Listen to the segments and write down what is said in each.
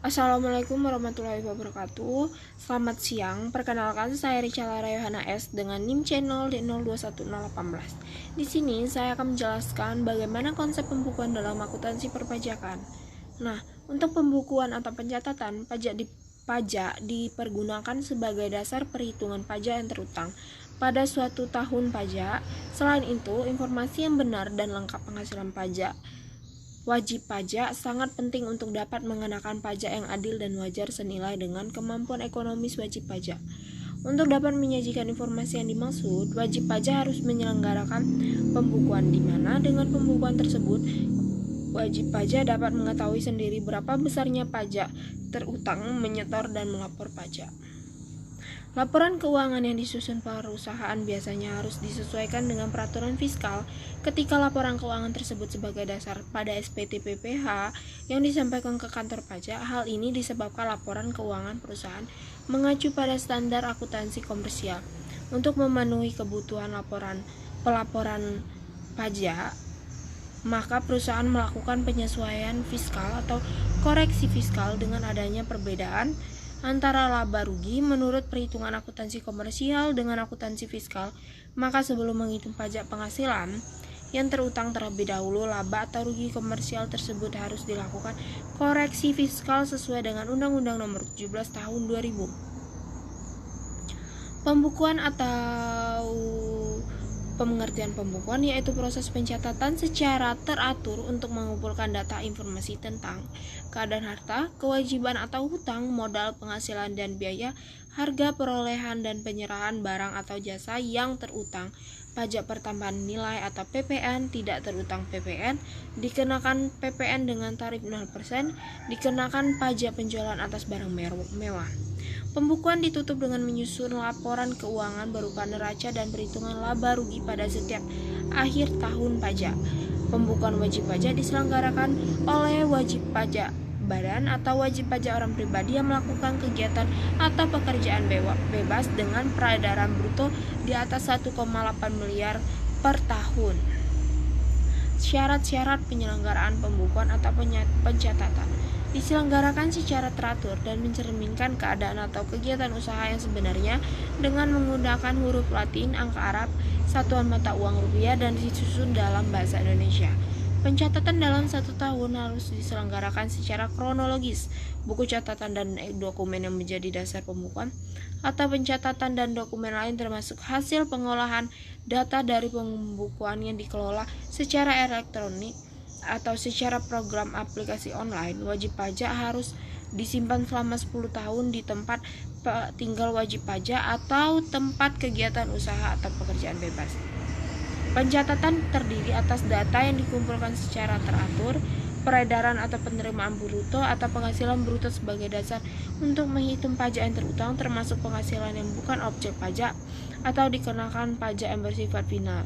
Assalamualaikum warahmatullahi wabarakatuh. Selamat siang, perkenalkan saya Richala Rayhana S dengan NIM channel di 021018. Di sini saya akan menjelaskan bagaimana konsep pembukuan dalam akuntansi perpajakan. Nah, untuk pembukuan atau pencatatan pajak dipergunakan sebagai dasar perhitungan pajak yang terutang pada suatu tahun pajak. Selain itu, informasi yang benar dan lengkap penghasilan wajib pajak sangat penting untuk dapat mengenakan pajak yang adil dan wajar senilai dengan kemampuan ekonomis wajib pajak. Untuk dapat menyajikan informasi yang dimaksud, wajib pajak harus menyelenggarakan pembukuan, di mana dengan pembukuan tersebut wajib pajak dapat mengetahui sendiri berapa besarnya pajak terutang, menyetor, dan melapor pajak. Laporan keuangan yang disusun perusahaan biasanya harus disesuaikan dengan peraturan fiskal ketika laporan keuangan tersebut sebagai dasar pada SPT PPh yang disampaikan ke kantor pajak. Hal ini disebabkan laporan keuangan perusahaan mengacu pada standar akuntansi komersial. Untuk memenuhi kebutuhan pelaporan pajak, maka perusahaan melakukan penyesuaian fiskal atau koreksi fiskal dengan adanya perbedaan antara laba rugi menurut perhitungan akuntansi komersial dengan akuntansi fiskal. Maka sebelum menghitung pajak penghasilan yang terutang terlebih dahulu, laba atau rugi komersial tersebut harus dilakukan koreksi fiskal sesuai dengan Undang-Undang Nomor 17 Tahun 2000. Pembukuan atau pengertian pembukuan yaitu proses pencatatan secara teratur untuk mengumpulkan data informasi tentang keadaan harta, kewajiban atau hutang, modal, penghasilan dan biaya, harga perolehan dan penyerahan barang atau jasa yang terutang, pajak pertambahan nilai atau PPN, tidak terutang PPN, dikenakan PPN dengan tarif 0%, dikenakan pajak penjualan atas barang mewah. Pembukuan ditutup dengan menyusun laporan keuangan berupa neraca dan perhitungan laba rugi pada setiap akhir tahun pajak. Pembukuan wajib pajak diselenggarakan oleh wajib pajak badan atau wajib pajak orang pribadi yang melakukan kegiatan atau pekerjaan bebas dengan peredaran bruto di atas 1,8 miliar per tahun. Syarat-syarat penyelenggaraan pembukuan atau pencatatan diselenggarakan secara teratur dan mencerminkan keadaan atau kegiatan usaha yang sebenarnya dengan menggunakan huruf Latin, angka Arab, satuan mata uang rupiah, dan disusun dalam bahasa Indonesia. Pencatatan dalam 1 tahun harus diselenggarakan secara kronologis. Buku catatan dan dokumen yang menjadi dasar pembukuan atau pencatatan dan dokumen lain termasuk hasil pengolahan data dari pembukuan yang dikelola secara elektronik atau secara program aplikasi online. Wajib pajak harus disimpan selama 10 tahun di tempat tinggal wajib pajak atau tempat kegiatan usaha atau pekerjaan bebas. Pencatatan terdiri atas data yang dikumpulkan secara teratur, peredaran atau penerimaan bruto atau penghasilan bruto sebagai dasar untuk menghitung pajak yang terutang, termasuk penghasilan yang bukan objek pajak atau dikenakan pajak yang bersifat final.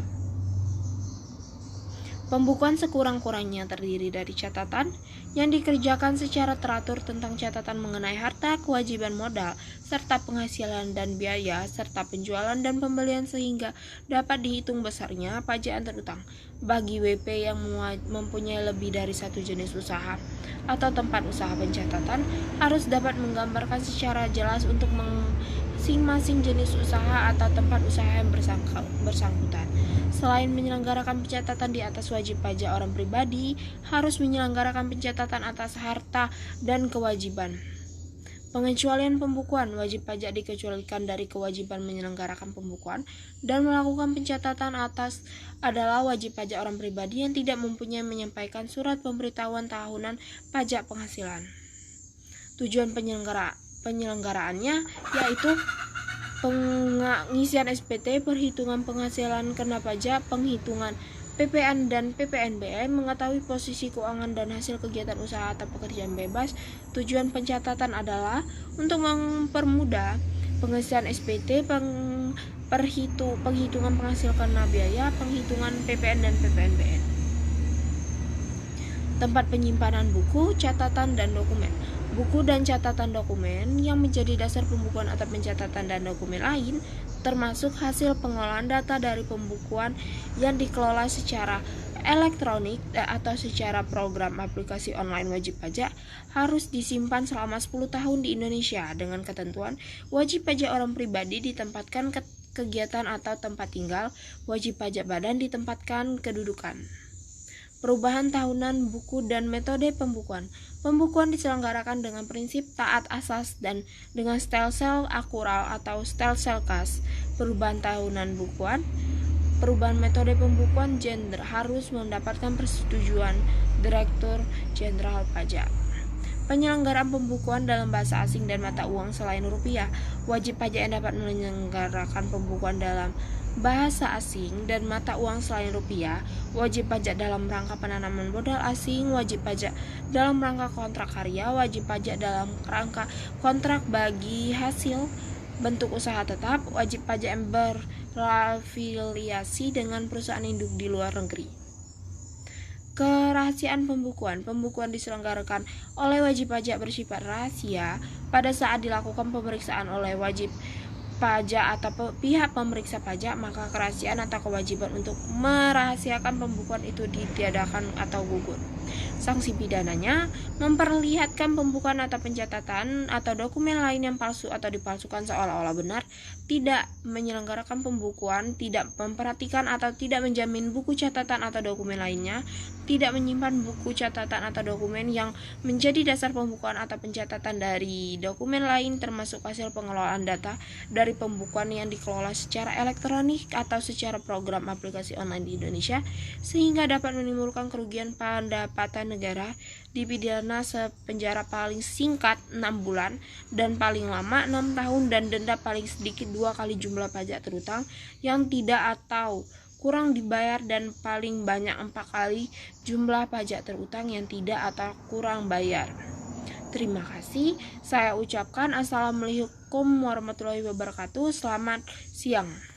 Pembukuan sekurang-kurangnya terdiri dari catatan yang dikerjakan secara teratur tentang catatan mengenai harta, kewajiban modal, serta penghasilan dan biaya, serta penjualan dan pembelian sehingga dapat dihitung besarnya pajak yang terutang. Bagi WP yang mempunyai lebih dari satu jenis usaha atau tempat usaha, pencatatan harus dapat menggambarkan secara jelas untuk masing-masing jenis usaha atau tempat usaha yang bersangkutan. Selain menyelenggarakan pencatatan di atas wajib pajak orang pribadi, harus menyelenggarakan pencatatan atas harta dan kewajiban. Pengecualian pembukuan, wajib pajak dikecualikan dari kewajiban menyelenggarakan pembukuan dan melakukan pencatatan atas adalah wajib pajak orang pribadi yang tidak mempunyai menyampaikan surat pemberitahuan tahunan pajak penghasilan. Tujuan penyelenggaraannya yaitu pengisian SPT, perhitungan penghasilan kena pajak, penghitungan PPN dan PPNBM, mengetahui posisi keuangan dan hasil kegiatan usaha atau pekerjaan bebas. Tujuan pencatatan adalah untuk mempermudah pengisian SPT, penghitungan penghasil kena biaya, penghitungan PPN dan PPNBM. Tempat penyimpanan buku, catatan, dan dokumen. Buku dan catatan dokumen yang menjadi dasar pembukuan atau pencatatan dan dokumen lain termasuk hasil pengolahan data dari pembukuan yang dikelola secara elektronik atau secara program aplikasi online wajib pajak harus disimpan selama 10 tahun di Indonesia dengan ketentuan wajib pajak orang pribadi ditempatkan kegiatan atau tempat tinggal, wajib pajak badan ditempatkan kedudukan. Perubahan tahunan buku dan metode pembukuan. Pembukuan diselenggarakan dengan prinsip taat asas dan dengan stelsel akural atau stelsel kas. Perubahan tahunan bukuan. Perubahan metode pembukuan gender harus mendapatkan persetujuan Direktur Jenderal Pajak. Penyelenggaraan pembukuan dalam bahasa asing dan mata uang selain rupiah. Wajib pajak yang dapat menyelenggarakan pembukuan dalam bahasa asing dan mata uang selain rupiah, wajib pajak dalam rangka penanaman modal asing, wajib pajak dalam rangka kontrak karya, wajib pajak dalam rangka kontrak bagi hasil bentuk usaha tetap, wajib pajak yang berafiliasi dengan perusahaan induk di luar negeri. Kerahasiaan pembukuan. Pembukuan diselenggarakan oleh wajib pajak bersifat rahasia pada saat dilakukan pemeriksaan oleh wajib pajak atau pihak pemeriksa pajak, maka kerahasiaan atau kewajiban untuk merahasiakan pembukuan itu ditiadakan atau gugur. Sanksi pidananya memperlihatkan pembukuan atau pencatatan atau dokumen lain yang palsu atau dipalsukan seolah-olah benar, tidak menyelenggarakan pembukuan, tidak memperhatikan atau tidak menjamin buku catatan atau dokumen lainnya, tidak menyimpan buku catatan atau dokumen yang menjadi dasar pembukuan atau pencatatan dari dokumen lain termasuk hasil pengelolaan data dari pembukuan yang dikelola secara elektronik atau secara program aplikasi online di Indonesia sehingga dapat menimbulkan kerugian pendapatan negara, dipidana penjara paling singkat 6 bulan dan paling lama 6 tahun dan denda paling sedikit 2 kali jumlah pajak terutang yang tidak atau kurang dibayar dan paling banyak 4 kali jumlah pajak terutang yang tidak atau kurang bayar. Terima kasih. Saya ucapkan assalamualaikum warahmatullahi wabarakatuh. Selamat siang.